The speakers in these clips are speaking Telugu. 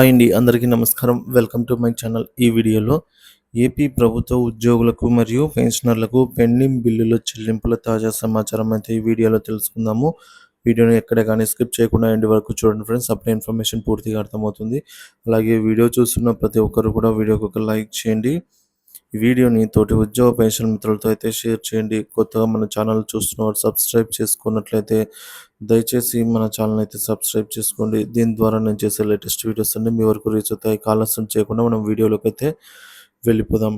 హాయ్ అండి. అందరికీ నమస్కారం. Welcome to my channel. ఈ వీడియోలో ఏపీ ప్రభుత్వ ఉద్యోగులకు మరియు పెన్షనర్లకు పెండింగ్ బిల్లుల చెల్లింపుల తాజా సమాచారం అయితే ఈ వీడియోలో తెలుసుకుందాము. వీడియోని ఎక్కడ కానీ స్కిప్ చేయకుండా ఎండ్ వరకు చూడండి ఫ్రెండ్స్. అప్పుడే ఇన్ఫర్మేషన్ పూర్తిగా అర్థమవుతుంది. అలాగే వీడియో చూస్తున్న ప్రతి ఒక్కరు కూడా వీడియోకి ఒక లైక్ చేయండి. ఈ వీడియోని తోటి ఉద్యోగ పెన్షన్ మిత్రులతో అయితే షేర్ చేయండి. కొత్తగా మన ఛానల్ చూస్తున్నవారు సబ్స్క్రైబ్ చేసుకున్నట్లయితే దయచేసి మన ఛానల్ అయితే సబ్స్క్రైబ్ చేసుకోండి. దీని ద్వారా నేను చేసే లేటెస్ట్ వీడియోస్ అన్ని మీ వరకు రీచ్ అవుతాయి. ఆలస్యం చేయకుండా మనం వీడియోలోకి అయితే వెళ్ళిపోదాం.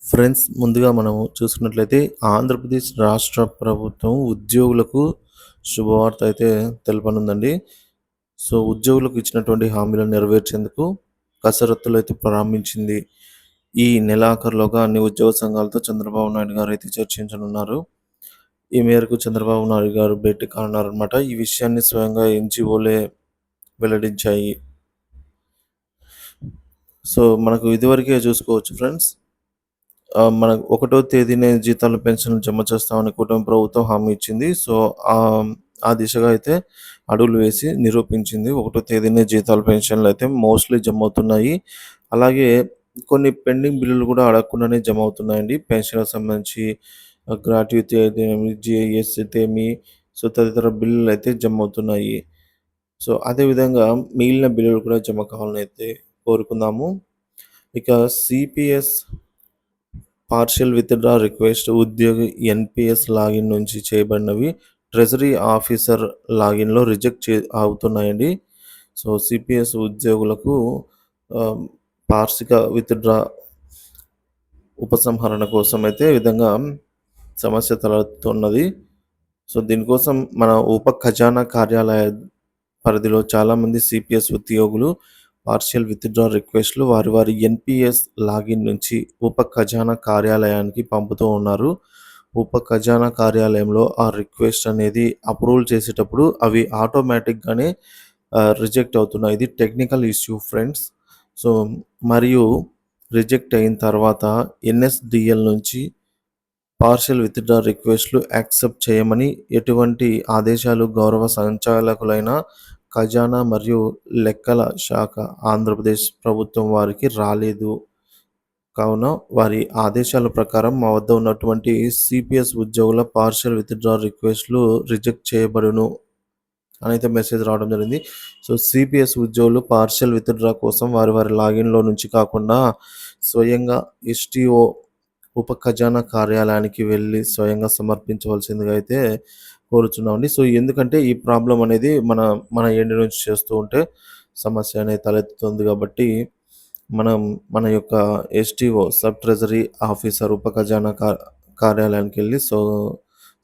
ఫ్రెండ్స్, ముందుగా మనము చూసుకున్నట్లయితే ఆంధ్రప్రదేశ్ రాష్ట్ర ప్రభుత్వం ఉద్యోగులకు శుభవార్త అయితే తెలపనుందండి. సో ఉద్యోగులకు ఇచ్చినటువంటి హామీలను నెరవేర్చేందుకు కసరత్తులు అయితే ప్రారంభించింది. ఈ నెలాఖరులోగా అన్ని ఉద్యోగ సంఘాలతో చంద్రబాబు నాయుడు గారు అయితే చర్చించనున్నారు. ఈ మేరకు చంద్రబాబు నాయుడు గారు భేటీ కానున్నారనమాట. ఈ విషయాన్ని స్వయంగా ఎన్‌జీఓలే వెల్లడించాయి. సో మనకు ఇదివరకే చూసుకోవచ్చు ఫ్రెండ్స్. మనకు 1వ తేదీనే జీతాలు, పెన్షన్లు జమ చేస్తామని కూటమి ప్రభుత్వం హామీ ఇచ్చింది. సో ఆ దిశగా అయితే అడుగులు వేసి నిరూపించింది. 1వ తేదీనే జీతాలు, పెన్షన్లు అయితే మోస్ట్‌లీ జమ అవుతున్నాయి. అలాగే కొన్ని పెండింగ్ బిల్లులు కూడా అడగకుండానే జమ అవుతున్నాయండి. పెన్షన్‌కి సంబంధించి గ్రాట్యుటీ అయితేనేమి, జీఎస్ అయితేమి, సో తదితర బిల్లులు అయితే జమ అవుతున్నాయి. సో అదేవిధంగా మిగిలిన బిల్లులు కూడా జమ కావాలని అయితే కోరుకుందాము. ఇక సిపిఎస్ పార్షియల్ విత్‌డ్రా రిక్వెస్ట్ ఉద్యోగి ఎన్‌పీఎస్ లాగిన్ నుంచి చేయబడినవి ట్రెజరీ ఆఫీసర్ లాగిన్‌లో రిజెక్ట్ అవుతున్నాయండి. సో సిపిఎస్ ఉద్యోగులకు ఆహ్, వార్షిక విత్‌డ్రా ఉపసంహరణ కోసం అయితే ఈ విధంగా సమస్య తలెత్తుతున్నది. సో దీనికోసం మన ఉప ఖజానా కార్యాలయ పరిధిలో చాలామంది సిపిఎస్ ఉద్యోగులు పార్షియల్ విత్‌డ్రా రిక్వెస్ట్‌లు వారి ఎన్‌పీఎస్ లాగిన్ నుంచి ఉప ఖజానా కార్యాలయానికి పంపుతూ ఉన్నారు. ఉప ఖజానా కార్యాలయంలో ఆ రిక్వెస్ట్ అనేది అప్రూవల్ చేసేటప్పుడు అవి ఆటోమేటిక్‌గానే రిజెక్ట్ అవుతున్నాయి. ఇది టెక్నికల్ ఇష్యూ ఫ్రెండ్స్. సో మరియు రిజెక్ట్ అయిన తర్వాత ఎన్ఎస్‌డీఎల్ నుంచి పార్షియల్ విత్‌డ్రా రిక్వెస్ట్‌లు యాక్సెప్ట్ చేయమని ఎటువంటి ఆదేశాలు గౌరవ సంచాలకులైన ఖజానా మరియు లెక్కల శాఖ ఆంధ్రప్రదేశ్ ప్రభుత్వం వారికి రాలేదు. కావున వారి ఆదేశాల ప్రకారం మా వద్ద ఉన్నటువంటి సిపిఎస్ ఉద్యోగుల పార్షియల్ విత్‌డ్రా రిక్వెస్ట్‌లు రిజెక్ట్ చేయబడును అనైతే మెసేజ్ రావడం జరిగింది. సో సిపిఎస్ ఉద్యోగులు పార్షియల్ విత్‌డ్రా కోసం వారి లాగిన్‌లో నుంచి కాకుండా స్వయంగా ఎస్‌టీఓ ఉప ఖజానా కార్యాలయానికి వెళ్ళి స్వయంగా సమర్పించవలసిందిగా అయితే కోరుచున్నామండి. సో ఎందుకంటే ఈ ప్రాబ్లమ్ అనేది మన ఎండ్ నుంచి చేస్తూ ఉంటే సమస్య అనేది తలెత్తుతుంది కాబట్టి మనం మన యొక్క ఎస్‌టీఓ సబ్ ట్రెజరీ ఆఫీసర్ ఉప ఖజానా కార్యాలయానికి వెళ్ళి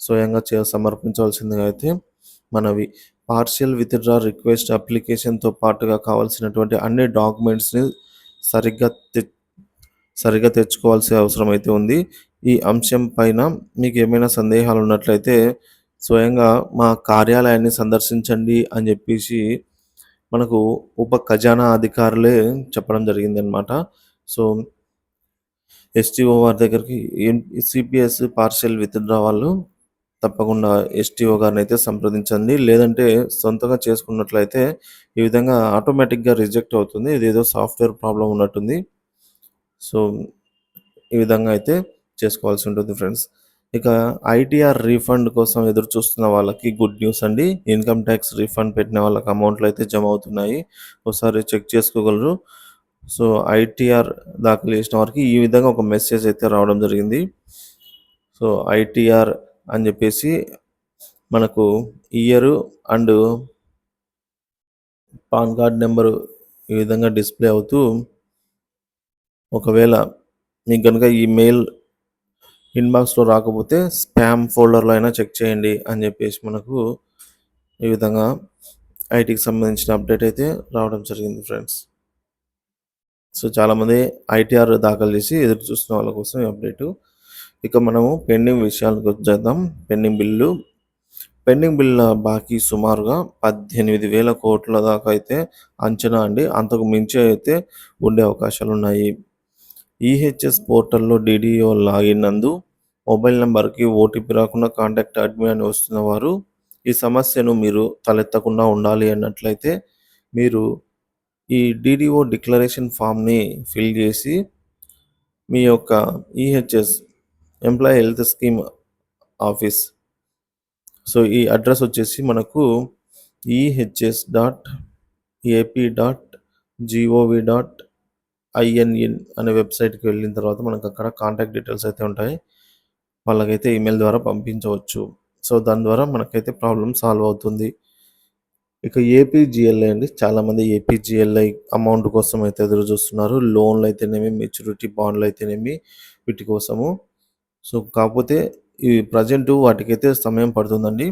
స్వయంగా సమర్పించవలసిందిగా అయితే మనవి. పార్షియల్ విత్‌డ్రా రిక్వెస్ట్ అప్లికేషన్‌తో పాటుగా కావాల్సినటువంటి అన్ని డాక్యుమెంట్స్‌ని సరిగ్గా తెచ్చుకోవాల్సిన అవసరం అయితే ఉంది. ఈ అంశం పైన మీకు ఏమైనా సందేహాలు ఉన్నట్లయితే స్వయంగా మా కార్యాలయాన్ని సందర్శించండి అని చెప్పేసి మనకు ఉప ఖజానా అధికారులే చెప్పడం జరిగిందనమాట. సో ఎస్‌టీఓ వారి దగ్గరికి సిపిఎస్ పార్షియల్ విత్‌డ్రా వాళ్ళు తప్పకుండా ఎస్‌టీఓ గారినైతే సంప్రదించండి. లేదంటే సొంతంగా చేసుకున్నట్లయితే ఈ విధంగా ఆటోమేటిక్‌గా రిజెక్ట్ అవుతుంది. ఇదేదో సాఫ్ట్‌వేర్ ప్రాబ్లమ్ ఉన్నట్టుంది. సో ఈ విధంగా అయితే చేసుకోవాల్సి ఉంటుంది ఫ్రెండ్స్. ఇక ఐటీఆర్ రీఫండ్ కోసం ఎదురు చూస్తున్న వాళ్ళకి గుడ్ న్యూస్ అండి. ఇన్‌కమ్ ట్యాక్స్ రీఫండ్ పెట్టిన వాళ్ళకి అమౌంట్లు అయితే జమ అవుతున్నాయి. ఒకసారి చెక్ చేసుకోగలరు. సో ఐటీఆర్ దాఖలు చేసిన వారికి ఈ విధంగా ఒక మెసేజ్ అయితే రావడం జరిగింది. సో ఐటీఆర్ అని చెప్పేసి మనకు year and pan card number ఈ విధంగా డిస్‌ప్లే అవుతూ ఒకవేళ మీకు గనుక ఈ మెయిల్ ఇన్బాక్స్‌లో రాకపోతే స్పామ్ ఫోల్డర్‌లో అయినా చెక్ చేయండి అని చెప్పేసి మనకు ఈ విధంగా ఐటీకి సంబంధించిన అప్డేట్ అయితే రావడం జరిగింది ఫ్రెండ్స్. సో చాలామంది ఐటీఆర్ దాఖలు చేసి ఎదురు చూస్తున్న వాళ్ళ కోసం ఈ అప్డేటు. ఇక మనము పెండింగ్ విషయాలకు వచ్చేద్దాం. పెండింగ్ బిల్లుల బాకీ సుమారుగా 18,000 కోట్ల దాకా అయితే అంచనా అండి. అంతకు మించి అయితే ఉండే అవకాశాలున్నాయి. ఈహెచ్ఎస్ పోర్టల్‌లో డీడీఓ లాగిన్ నందు మొబైల్ నంబర్‌కి ఓటీపీ రాకుండా కాంటాక్ట్ అడ్మిన్ అని వస్తున్న వారు ఈ సమస్యను మీరు తలెత్తకుండా ఉండాలి అన్నట్లయితే మీరు ఈ డీడీఓ డిక్లరేషన్ ఫామ్‌ని ఫిల్ చేసి మీ యొక్క EHS employee health scheme office. So, ఈ అడ్రస్ వచ్చేసి మనకు ehs.ap.gov.in అనే వెబ్‌సైట్‌కి వెళ్ళిన తర్వాత మనకక్కడ కాంటాక్ట్ డీటెయిల్స్ అయితే ఉంటాయి. వాళ్ళకైతే ఈమెయిల్ ద్వారా పంపించవచ్చు. సో, దాని ద్వారా మనకైతే ప్రాబ్లమ్ సాల్వ్ అవుతుంది. ఇక ఏపీజీఎల్ఐ అండి. చాలామంది ఏపీజీఎల్ఐ అమౌంట్ కోసం అయితే ఎదురు చూస్తున్నారు. లోన్‌లు అయితేనేమి, మెచ్యూరిటీ బాండ్‌లు అయితేనేమి వీటి కోసము. సో, కాకపోతే ఈ ప్రెజెంటు వాటికైతే సమయం పడుతుందండి.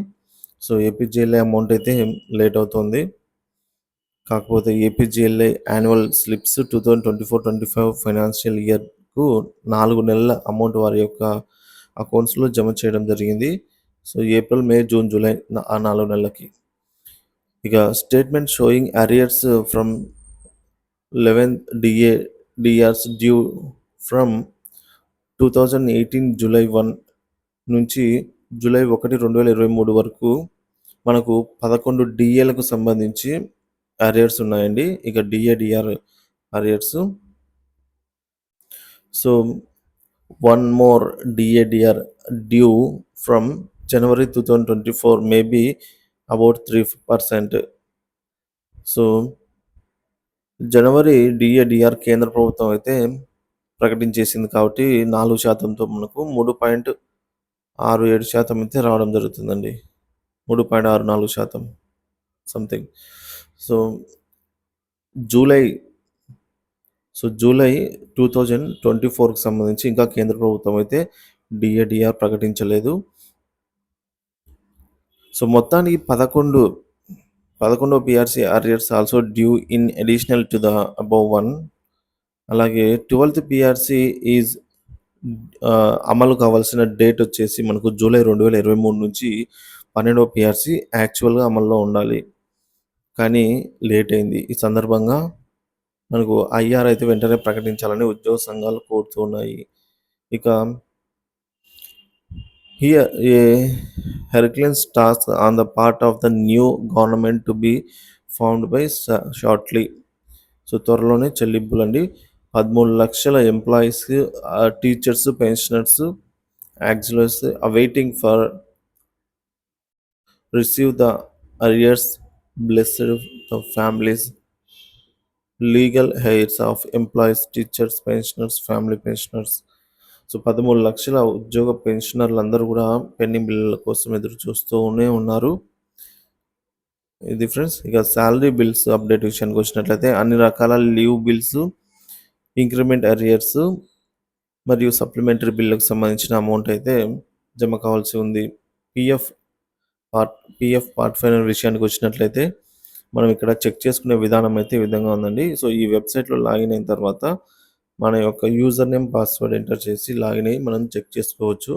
సో, ఏపీజీఎల్ఐ అమౌంట్ అయితే లేట్ అవుతుంది. కాకపోతే ఏపీజీఎల్ఐ యాన్యువల్ స్లిప్స్ 2024-25 ఫైనాన్షియల్ ఇయర్‌కు 4 నెలల అమౌంట్ వారి యొక్క అకౌంట్స్‌లో జమ చేయడం జరిగింది. సో, ఏప్రిల్, మే, జూన్, జూలై ఆ 4 నెలలకి. ఇక statement sowing arrears from 11th DRs due from 2018 July 1 నుంచి జూలై 1, 2023 వరకు మనకు 11 డిఏలకు సంబంధించి అరియర్స్ ఉన్నాయండి. ఇక DR arrears. So, one more DR due from January 2024 may be about 3%. So, జనవరి డిఆర్ కేంద్ర ప్రభుత్వం అయితే ప్రకటించేసింది కాబట్టి 4%తో మనకు 3.67% అయితే రావడం జరుగుతుందండి. 3.64% సంథింగ్. సో, జూలై 2024కి సంబంధించి ఇంకా కేంద్ర ప్రభుత్వం అయితే డిఆర్ ప్రకటించలేదు. సో, మొత్తానికి 11 PRC arrears also due in additional to the above one. అలాగే 12th పీఆర్సీ ఈజ్ అమలు కావాల్సిన డేట్ వచ్చేసి మనకు జూలై 2023 నుంచి 12వ పీఆర్సీ యాక్చువల్‌గా అమల్లో ఉండాలి. కానీ లేట్ అయింది. ఈ సందర్భంగా మనకు ఐఆర్ అయితే వెంటనే ప్రకటించాలని ఉద్యోగ సంఘాలు కోరుతూ ఉన్నాయి. ఇక here A Hercules task on the part of the new government to be found by shortly. So, త్వరలోనే చెల్లింపులండి. 13 లక్షల employees, teachers, pensioners, auxiliaries awaiting for receive the arrears blessed the families legal hairs of employees, teachers, pensioners, family pensioners. So, 13 లక్షల ఉద్యోగ పెన్షనర్లందరూ కూడా పెండింగ్ బిల్లుల కోసం ఎదురు చూస్తూనే ఉన్నారు. ఇది ఫ్రెండ్స్. ఇక సాలరీ బిల్స్ అప్డేట్ విషయానికి వచ్చినట్లయితే అన్ని రకాల లీవ్ బిల్స్, ఇంక్రిమెంట్ అరియర్స్ మరియు సప్లిమెంటరీ బిల్లుకు సంబంధించిన అమౌంట్ అయితే జమ కావాల్సి ఉంది. పీఎఫ్ పార్ట్ ఫైనల్ విషయానికి వచ్చినట్లయితే మనం ఇక్కడ చెక్ చేసుకునే విధానం అయితే ఈ విధంగా ఉందండి. సో, ఈ వెబ్‌సైట్‌లో లాగిన్ అయిన తర్వాత మన యొక్క యూజర్ నేమ్, పాస్వర్డ్ ఎంటర్ చేసి లాగిన్ అయ్యి మనం చెక్ చేసుకోవచ్చు.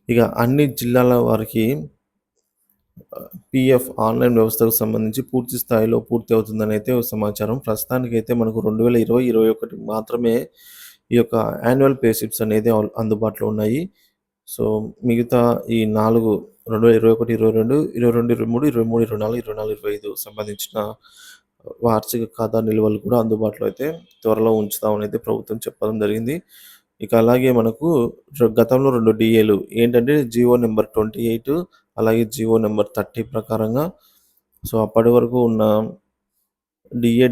ఇక అన్ని జిల్లాల వారికి పీఎఫ్ ఆన్‌లైన్ వ్యవస్థకు సంబంధించి పూర్తి స్థాయిలో పూర్తి అవుతుందని అయితే సమాచారం. ప్రస్తుతానికైతే మనకు 2020, 2021 మాత్రమే ఈ యొక్క యాన్యువల్ పే స్లిప్స్ అనేది అందుబాటులో ఉన్నాయి. సో, మిగతా ఈ 4 2021, 22, 22, 23, 23, 24, 24, 25 సంబంధించిన వార్షిక ఖాతా నిల్వలు కూడా అందుబాటులో అయితే త్వరలో ఉంచుతామని అయితే ప్రభుత్వం చెప్పడం జరిగింది. ఇక అలాగే మనకు గతంలో 2 డీఏలు ఏంటంటే జీవో నెంబర్ 28 అలాగే జీవో నెంబర్ 30 ప్రకారంగా. సో, అప్పటి వరకు ఉన్న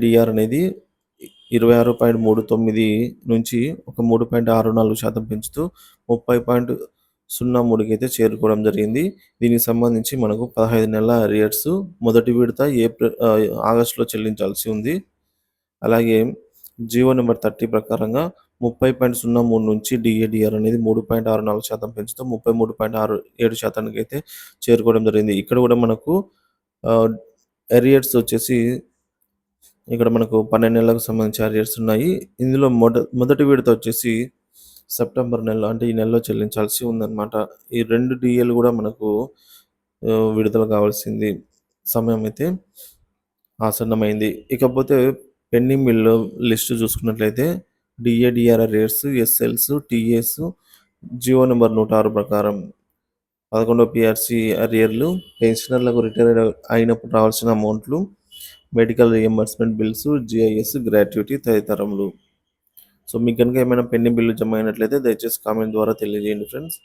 డిఆర్ అనేది 26.39 నుంచి ఒక 3.64% పెంచుతూ 30.03కి అయితే చేరుకోవడం జరిగింది. దీనికి సంబంధించి మనకు 15 నెలల అరియర్స్ మొదటి విడత ఆగస్టులో చెల్లించాల్సి ఉంది. అలాగే జీవో నెంబర్ 30 ప్రకారంగా 30.03 నుంచి డిఆర్ అనేది 3.64% పెంచుతూ 33.67%కి అయితే చేరుకోవడం జరిగింది. ఇక్కడ కూడా మనకు అరియర్స్ వచ్చేసి ఇక్కడ మనకు 12 నెలలకు సంబంధించి అరియర్స్ ఉన్నాయి. ఇందులో మొదటి విడత వచ్చేసి సెప్టెంబర్ నెలలో అంటే ఈ నెలలో చెల్లించాల్సి ఉందన్నమాట. ఈ 2 డీఏలు కూడా మనకు విడుదల కావాల్సింది సమయం అయితే ఆసన్నమైంది. ఇకపోతే పెండింగ్ బిల్లు లిస్ట్ చూసుకున్నట్లయితే DR arrears, SLs, TS GO number 106 ప్రకారం 11వ పీఆర్సీ అరియర్లు, పెన్షనర్లకు రిటైర్ అయినప్పుడు రావాల్సిన అమౌంట్లు, medical reimbursement bills, GIS, gratuity తదితరములు. సో మీకు కనుక ఏమైనా పెండింగ్ బిల్లు జమ అయినట్లయితే దయచేసి కామెంట్ ద్వారా తెలియజేయండి ఫ్రెండ్స్.